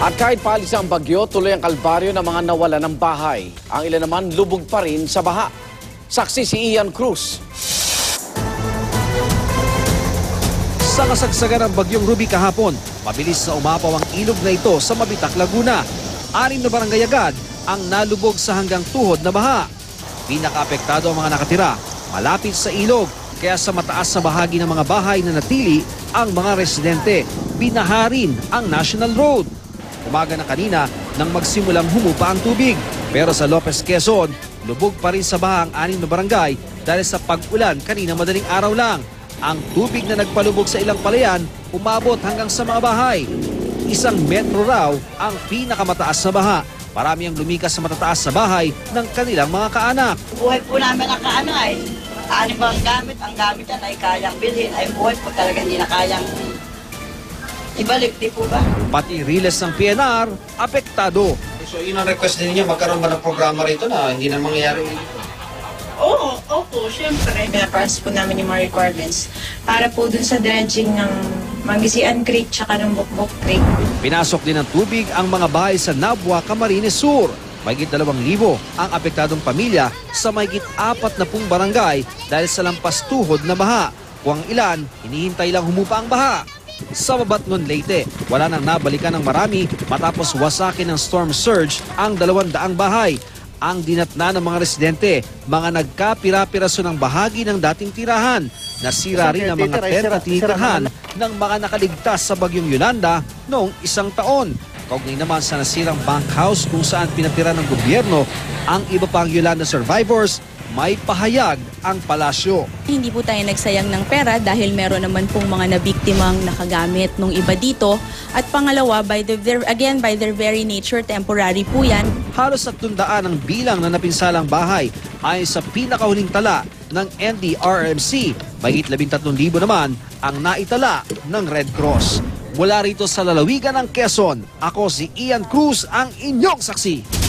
At kahit paalis ang bagyo, tuloy ang kalbaryo ng mga nawala ng bahay. Ang ilan naman lubog pa rin sa baha. Saksi si Ian Cruz. Sa kasagsagan ng bagyong Ruby kahapon, mabilis na umapaw ang ilog na ito sa Mabitak, Laguna. 6 na barangay agad ang nalubog sa hanggang tuhod na baha. Pinakaapektado ang mga nakatira malapit sa ilog, kaya sa mataas na bahagi ng mga bahay na natili ang mga residente. Binaharin ang National Road. Umaga na kanina nang magsimulang humupa ang tubig. Pero sa Lopez, Quezon, lubog pa rin sa baha ang 6 na barangay dahil sa pag-ulan kanina madaling araw lang. Ang tubig na nagpalubog sa ilang palayan umabot hanggang sa mga bahay. 1 metro raw ang pinakamataas na baha. Marami ang lumikas sa matataas na bahay ng kanilang mga kaanak. Buhay po namin ang kaanak ay ano ba ang gamit yan ay kayang bilhin, ay buhay po talaga hindi na kayang ibalik, di po ba? Pati riles ng PNR, apektado. So yun ang request din niya, magkaroon ba ng programa rito na hindi na mangyayari? Oo, opo, syempre. Pinaparas po namin yung mga requirements para po dun sa dredging ng Mangisian Creek tsaka ng Bukbok Creek. Pinasok din ng tubig ang mga bahay sa Nabua, Camarines Sur. Mahigit 2,000 ang apektadong pamilya sa mahigit 40 barangay dahil sa lampas tuhod na baha. Kung ang ilan, hinihintay lang humupa ang baha. Sa Babatnon, Leyte, wala nang nabalikan ng marami matapos wasakin ng storm surge ang 200 bahay. Ang dinatna ng mga residente, mga nagkapira-piraso ng bahagi ng dating tirahan. Nasira rin ang mga tent na tinitirhan ng mga nakaligtas sa bagyong Yolanda noong 1 taon. Kaugnay naman sa nasirang bank house kung saan pinatira ng gobyerno ang iba pang Yolanda survivors, may pahayag ang palasyo. Hindi po tayo nagsayang ng pera dahil meron naman pong mga nabiktimang nakagamit nung iba dito. At pangalawa, by their very nature, temporary po yan. Halos 300 ang bilang na napinsalang bahay ayon sa pinakahuling tala ng NDRRMC. Mahigit 13,000 naman ang naitala ng Red Cross. Mula rito sa lalawigan ng Quezon, ako si Ian Cruz, ang inyong saksi.